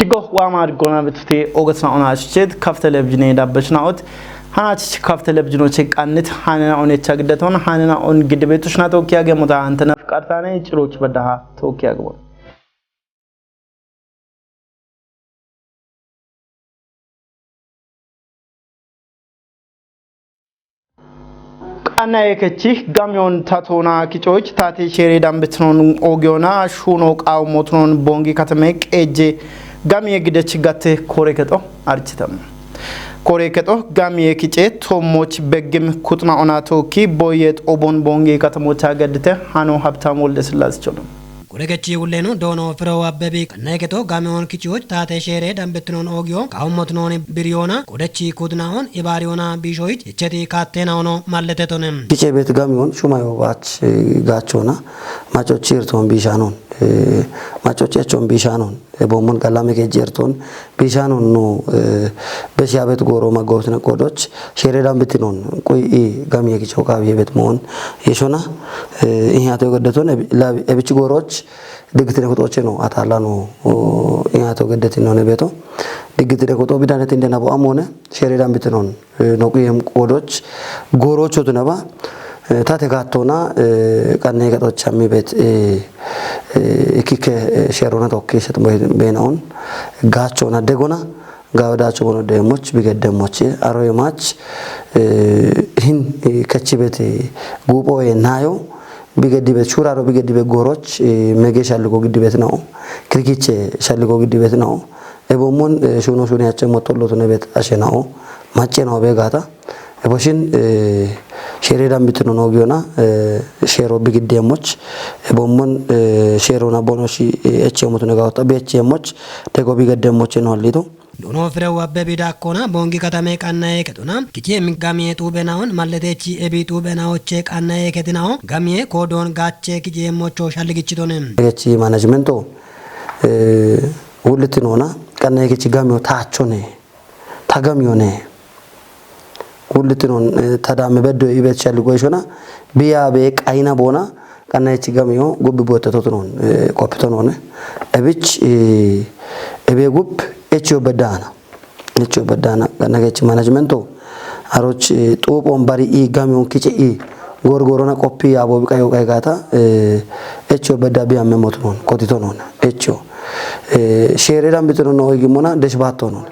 Digo wamar gona bitfte ogatna onashchet kaf televizyon dabbachnaot hanach kaf televizyon chek anit hanana on chagdaton hanana on gidbetushna tokiya gemuta antana fqartane chiroch badaha tokiya gbo Anna yekechi gamyon tatona kichoch tate shere dambetnon ogiona shuno qaw motnon bongi katamek eje Gamie gidech gatte koreketo architam koreketo gamie kiche tomoch begim kutna onato ki boyet obon bongi katamocha gadete hano habtam wolde slaschodum Korekechi uleno dono fro abbebi neketo gamion kichoch tate shere dambetnon ogyo qaumotnon biriona kodechi kutna on ibariona bishoit icheti katena ono malletetonem kiche bet gamion shumayo wach gachona macho chirton bishanon macho chechon bishanon ebomon galame ke jerton bishanon no beshabet goro magotna kodoch shere dambetinon koy gamie kicho kabiye bet mon yeshona ihato godeton ebich goroch digitire kotoche no atala no ihato godetino ne beto digitire koto bidanet indena bo amone shere dambetinon no kuyem kodoch gorocho tunaba tate gatona kanne gato chammi bet ekike sherona tokke set benaon gachona degona gawdacho bono democh bigedemoch aroy match hin kachibet gupo e nayo bigedibe churaro bigedibe goroch mege shalgo gidibet no krikiche shalgo gidibet no ebomon shuno shuni ache motollo to nebet ashenao mache no begata eboshin shere dambitno nogiona shero bigidemoch ebomon shero na bonoshi echemotno gawta bechemoch tego bigidemoch no lido Dono frew abbebi dakona bongi katame kannae ketuna kiche gamie tubenaon malletechi ebi tubenaoche kannae ketinao gamie kodon gache kiche mocho shalligichitonem kiche managemento ulitnona kannae kiche gamio taachone tagamione ulitnon tadame beddo ibet shalligoishona biya be qayna bona kannae kiche gamio gobbi bottatonon kopitonon ebich ebe gub echo badana ganage managemento aroch topon bari I gamion kiche I gorgorona copy abo kayo gata echo badabi amemotnon kotitonon echo shere dambitonon no gimona deshbatonon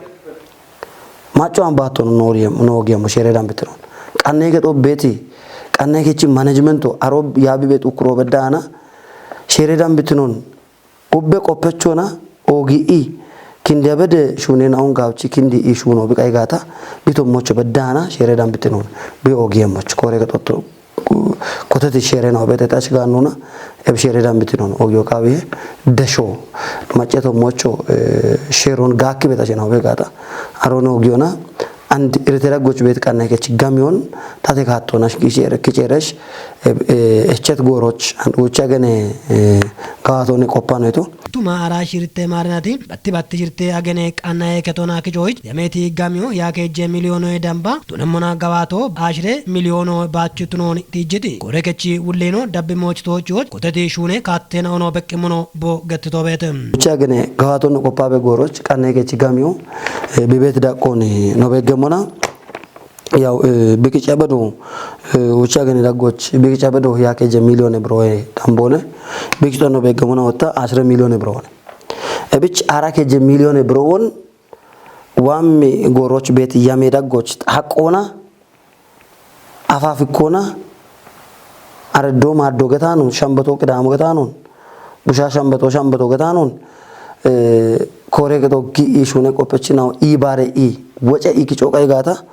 macho ambatonon no gemo shere dambitonon kanege to beti kanege chi managemento arob yabi bet ukro badana shere dambitonon ubbe kopechona ogi I kindi abede shunen on gawchi kindi ishuno bi kaygata bito mocho badana shere dambitinon bi ogiye moch kore gatotto kotati shere no bete tash ganuna eb shere dambitinon ogyo kawi desho macheto mocho sheron gaki beta shena begata arono ogyona and iretera goch bet kanne ke chigamion tate gatona kicheresh echet goroch and uchagene gaatone koppaneto tuma arashirte marinati batti jirte agene kannae ketona kijoy yameti gamio yake je miliono damba tunemona gawato ashre miliono bachutunon tijeti korekechi ulleno dabbe mochto choj kotati shune kattena ono bekkemono bo gattito betem uchagene gawato no koppabe goroch kanne ke chigamio bibet dakoni no begemona yaw bikicha bado uchagene dagoch bikicha bado yake je miliono broe dambone bikicha no begemona wata 10 miliono broe ebich arake je miliono broon wammi goroch bet yame dagoch hakona afafikona ardo mardo gatanu shambato qidamo gatanu busha shambato gatanu kore gato ki ishune kopechina ibare I wocha ikicho kaygata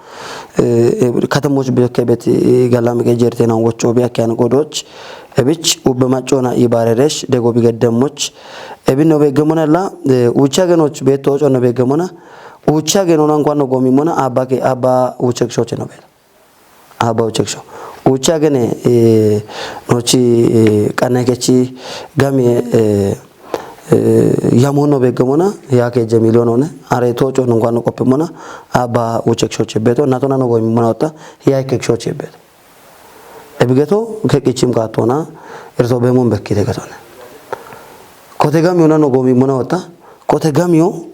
katamoch bekebet galame ke jertena wocho bekan godoch ebich ubemachona ibareresh dego bigedemoch ebino begemonala uchagenoch beto chono begemona uchageno nkwana gomimona aba uchekcho cheno be aba uchekcho uchagene nochi kanekechi gamie yamono begemona yake je miliono ne are tocho ngwano kopemona aba uchekcho chebeto natona no gomimona ota yake keksho chebeto ebigeto kekichim katona erto bemon bekire gatona kote gamio no gomimona ota kote gamio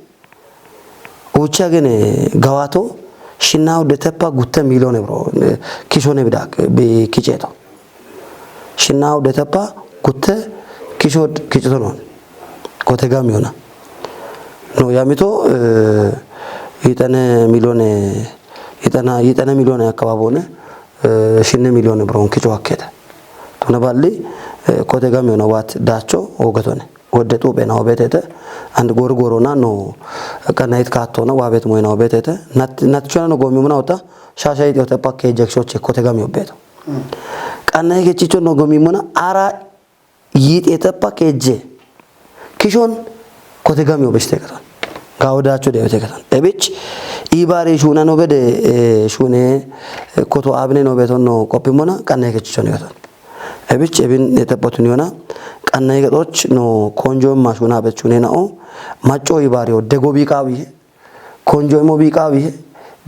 ucha gene gawato shinna udetepa gutta milione bro kishone bidak be kicheto shinna udetepa gutta kicheto non kote gamiona no yamito itane milione akababone shinne milione bro kicho aketa tuna balli kote gamiona wat dacho ogatone ወደጡ በናው ቤተተ አንድ ጎርጎሮና ነው ከናይት ካቶና ዋቤት ሞይናው ቤተተ ናትቹና ነው ጎሚሙና ወጣ ሻሻይት ወጣ ፓኬጅ ኤክሶች ኮተጋሚው ቤቶ ቀናይ ገቺቾ ነው ጎሚሙና አራ ይጥ የጠ ፓኬጅ ኪሾን ኮተጋሚው በስተከታ ጋውዳቹ ደውተከታ እብች ኢባሬ ሹና ነው በደ ሹኔ ኮቶ አብኔ ነው ቤቶ ነው ኮፒሞና ቀናይ ገቺቾ ነው ያታ እብች እብን የተቦቱን ይሆና ቀናይ ገጦች ነው ኮንጆ ማሹና በቹኔ ነው ማጮ ይባሪው ደጎቢቃዊ ኮንጆ ሞቢቃዊ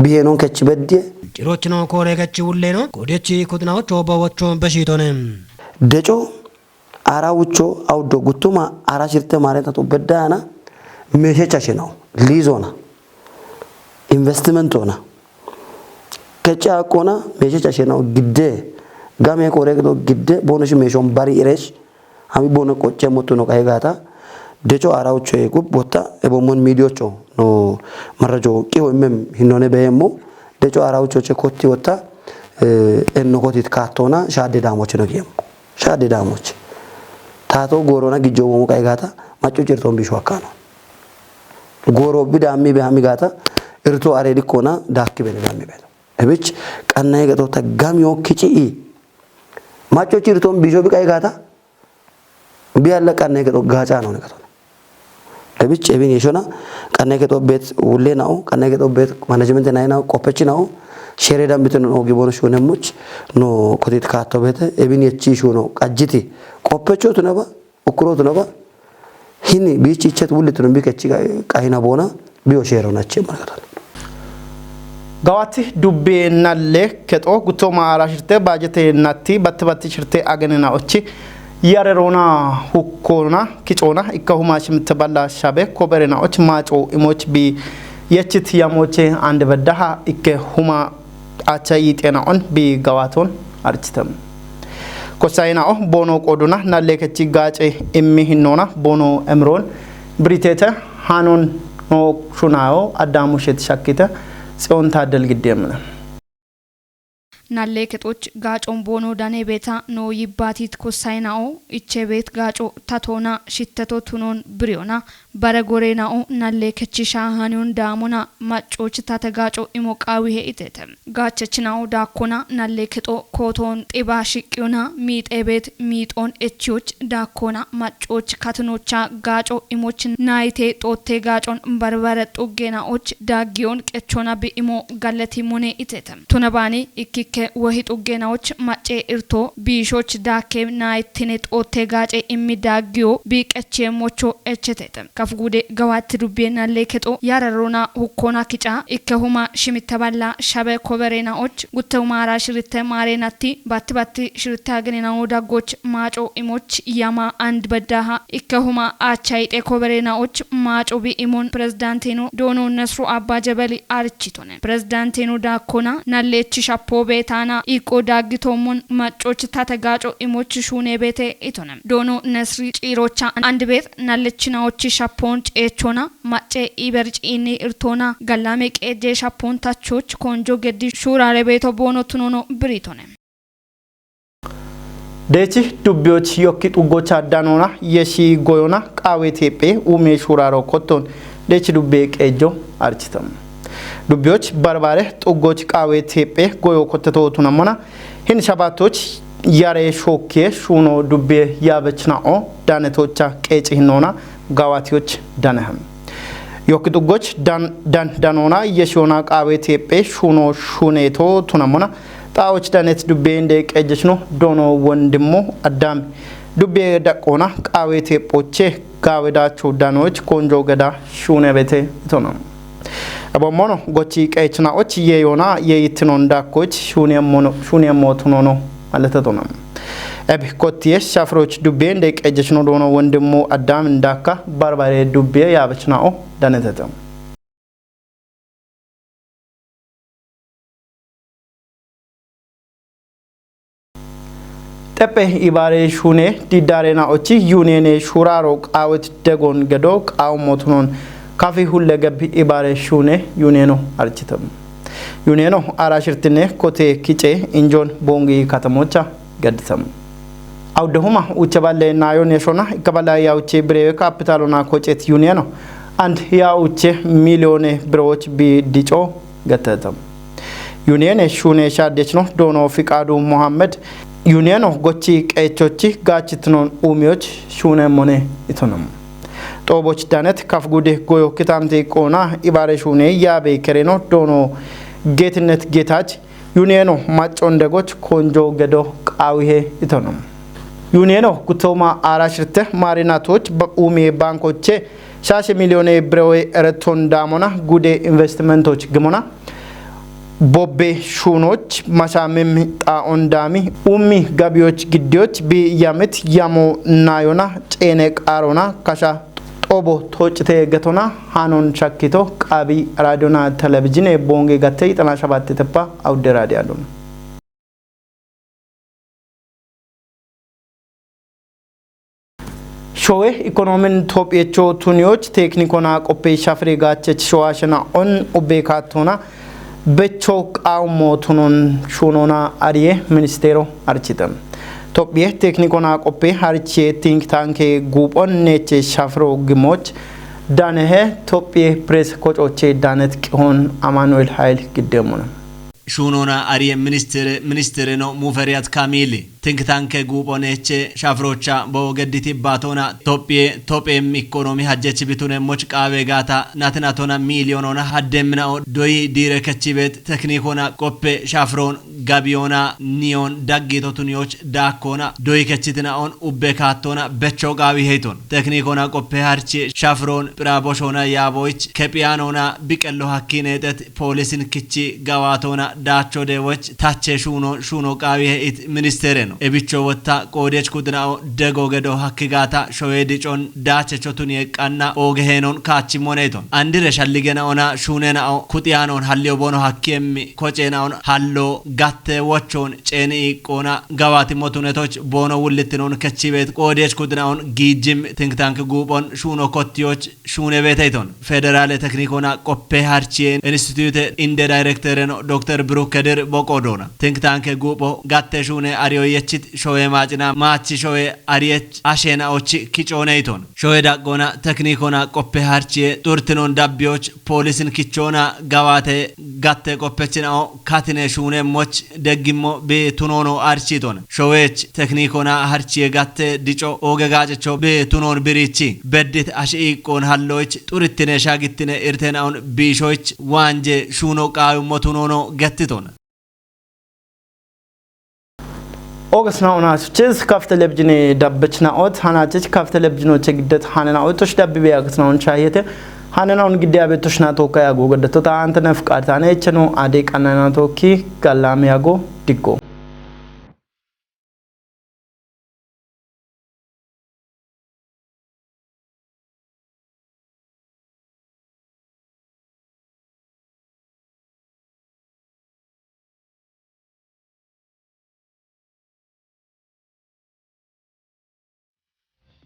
ቢሄኖን ከች በደ ጭሮች ነው ኮሬ ከች ሁሌ ነው ኮዴች ኩትናዎች ኦባዎቹ በሺቶነ ደጮ አራውቾ አውዶ ጉቱማ አራሽርተ ማረታቶ በዳና መሸቻሽ ነው ሊዞና ኢንቨስትመንት ሆና ከጫ ቆና መሸቻሽ ነው ግደ ጋሜ ኮሬ ገጦ ግደ ቦነሽ መሾም ባሪ ኢሬሽ አሚ ቦነ ቆጨ ሞቱ ነው ካይጋታ ደጮ አራውቾ ይጉብ ቦታ ኤቦሞን ሚዲዮቾ ነው መረጆ ቂው እመም ሂኖነ በየሞ ደጮ አራውቾ ኮቲ ወጣ እነ ኮቲት ካቶና ሻደ ዳሞች ነው ጌም ሻደ ዳሞች ታቶ ጎሮና ግጆ ሞሙ ካይጋታ ማጮ ጭርቶን ቢሾካ ነው ጎሮ ቢዳሚ ቢያሚ ጋታ እርቶ አሬዲ ኮና ዳክ በለዳሚ በለ እብች ቀናይ ገጦ ተጋሚዮ ኪጪ ማጮ ጭርቶን ቢሾ ቢካይጋታ ቢያለ ቀናይ ገጦ ጋጫ ነው ነገር ለብቻ እብን የሾና ቀናይ ገጦ ቤት ሁሌ ነው ቀናይ ገጦ ቤት ማኔጅመንት ናይናው ቆፈች ነው ሼሬዳም ቢት ነው ጊቦኖሽ ሆነሞች ነው ኮቲት ካቶ ቤት እብን የቺ ሾ ነው ቀጅቲ ቆፈቾት ነባ ኡክሮት ነባ ሂኒ ቢቺቸት ሁለት ነው ቢከቺ ቃይና ቦና ቢዮ ሼሮ ናቸ ማለት ነው ጋዋቲ ዱቤ ናለ ከጦ ጉቶ ማራሽርተ ባጀቴ ናቲ በትበት ሽርተ አገነና ኦቺ ያረሮና ሁኮና ኪጮና ኢካሁማሽም ተባላ ሻበ ኮበረናዎች ማጮ ኢሞች ቢ የችት ያሞቼ አንድ በዳሃ ኢከሁማ አቻይ ጤናውን ቢ ጋዋቶን አርችተም ኮሳይናኦ ቦኖ ቆዱና ናለከቺ ጋጬ እሚሂኖና ቦኖ እምሮን ብሪቴተ ሃኖን ኖ ሹናዮ አዳሙሽት ሻኪተ ጽዮን ታደል ግዴምነ ናሌ ከጦች ጋጮን ቦኖ ዳኔ ቤታ ኖ ይባቲት ኮሳይናኦ እቼ ቤት ጋጮ ታቶና ሽተቶ ቱኖን ብሪዮና በረጎሬናኦ ናሌ ከቺ ሻሃኒውን ዳሞና ማጮች ታተጋጮ ኢሞቃዊ ሄኢቴተ ጋቸችናኦ ዳኮና ናሌ ከጦ ኮቶን ጢባ ሽቂዮና ሚጤ ቤት ሚጦን እቺዎች ዳኮና ማጮች ካትኖቻ ጋጮ ኢሞች ናይቴ ጦቴ ጋጮን በርበረ ጡጌናዎች ዳጊዮን ቀቾና ቢኢሞ ጋለቲ ሙኔ ኢቴተ ቱነባኒ ኢኪከ ወሂ ጡጌናዎች ማጬ እርቶ ቢሾች ዳኬ ናይቴኔ ጦቴ ጋጬ ኢሚዳጊዮ ቢቀቼ ሞቾ እቸቴተ ከፍጉዴ ገዋት ዱቤና ለከጦ ያረሮና ሁኮና ኪጫ ኢከሁማ ሽሚተባላ ሻበ ኮበሬናዎች ጉተው ማራ ሽርተ ማሬናቲ ባትባቲ ሽርተ አገኔናው ዳጎች ማጮ ኢሞች ያማ አንድ በዳሃ ኢከሁማ አቻይጤ ኮበሬናዎች ማጮ ቢኢሞን ፕሬዝዳንቴኖ ዶኖ ነስሩ አባ ጀበሊ አርቺቶነ ፕሬዝዳንቴኖ ዳኮና ናሌቺ ሻፖ ቤታና ኢቆ ዳግቶሞን ማጮች ታተጋጮ ኢሞች ሹኔ ቤቴ ኢቶነ ዶኖ ነስሪ ጪሮቻ አንድ ቤት ናለችናዎች ሻፖን ጬቾና ማጬ ኢበርጪኒ እርቶና ጋላሜ ቄጄ ሻፖን ታቾች ኮንጆ ገዲ ሹራሬ ቤቶ ቦኖቱኖ ብሪቶነ ደቺ ዱቢዎች ዮኪ ጡጎች አዳኖና የሺ ጎዮና ቃዌ ቴጴ ኡሜ ሹራሮ ኮቶን ደቺ ዱቤ ቄጆ አርችተም ዱቢዎች በርባሬ ጡጎች ቃዌ ቴጴ ጎዮ ኮተቶቱናሞና ሂን ሻባቶች ያሬ ሾኬ ሹኖ ዱቤ ያበችናኦ ዳነቶቻ ቄጪኖና ጋዋቲዎች ዳነህም ዮክጡጎች ዳኖና የሾና ቃዌ ቴጴ ሹኖ ሹኔቶ ቱናሞና ጣዎች ዳነት ዱቤ እንደ ቀጀች ነው ዶኖ ወንድሞ አዳም ዱቤ ዳቆና ቃዌ ቴጶቼ ጋዌዳቸው ዳኖች ኮንጆ ገዳ ሹኔ ቤቴ ቶናም አቦሞኖ ጎቺ ቀይችናዎች የዮና የይትኖን ዳኮች ሹኔ ሞቱኖ ማለት ቶናም እብ ኮቲየስ ሻፍሮች ዱቤ እንደ ቀጀች ነው ዶኖ ወንድሞ አዳም እንዳካ ባርባሬ ዱቤ ያበችናኦ ዳነተተም tepe ibare shune didare na ochi unione shuraro qawet degon gado qaw motnon kafi hulle gab ibare shune uniono architam unieno arashirtine kote kice injon bongi katamocha gadtam awdehuma uchaballe nayon yeshona ikabala yauche brewe capitalona kochet unieno and yauche milione broch bi dicho gatatam unione shune shadechno dono fiqadu muhammad unieno gochi qechochi gachitnon umioch shune mone itonam toboch danet kafgude goyo kitamte qona ibare shune yabe kereno dono getnet getach unieno machondegoch konjo gedo qawihe itonam unieno kutoma arashirte marinatoch umi bankoche shashe milione brewe ereton damona gude investmentoch gmona bobbe shunoch masamem ta ondami ummi gabioch gidioch bi yamet yamo nayona cene qarona kasha tobo tochte gatona hanon shakito qabi radiona televizine bonge gatte tana shabatte tepa awde radialon showe economin topiecho tunioch teknikona qoppe shafre gachech shoashana on ubekatona bechok aw motunon shunona ariye ministero architam topie teknikona qoppe harche think tank group on neche shafro gimoch danehe topie press coach oche danet qon amanuel hail gidemona shunona ariye minister no muferiat kamili think tank group oneche shafrocha bo gediti batona topie economy hajjech bitune moch qawe gata natnatona milionona haddemna doyi dire kachibet teknikona qoppe shafron gabiona nion daggito tunioch dakona doyi kachitina on ubbe katona becho qawi heton teknikona qoppe harchi shafron praboshona yaboich kepianona biqello hakkinetet polisin kichi gawatona dacho dewoch tache shuno qawi it ministeren ebicho wata qodech kudnao dego gedo hakkigata showedi chon dache chotuni qanna ogehenon kachi moneton andire shalligena ona shunena kutianon hallio bono hakkiemi kochena on hallo gatte wochon ceni qona gawati motunetoch bono wullitinon kachibet qodech kudnaon gijim think tank gubon shuno kottioch shune betayton federal teknikona qoppe harchien institute inde director dr brukader bokodona think tank gubo gatte shune ariyo yechit showe majna machi showe ariyech ashena ochi kichoneiton showe dagona teknikona qoppe harchie turtinon dabbioch polisin kichona gawate gatte qoppechina katine shune moch degimo be tunono architon showech teknikona harchie gatte dicho ogegajecho be tunon birichi beddit ashi qon halloch turitine shagitine irtenaon bishoch wanje shuno qawu motunono gettiton Ogasna onasches kaftelebjine dabbechna ot hanachich kaftelebjino chegdet hanana otosh dabbe yagsna on chayete hanana on gidyabe toshna to kaya go gadto ta antana fqartane cheno ade kanana to ki kallam yago dikko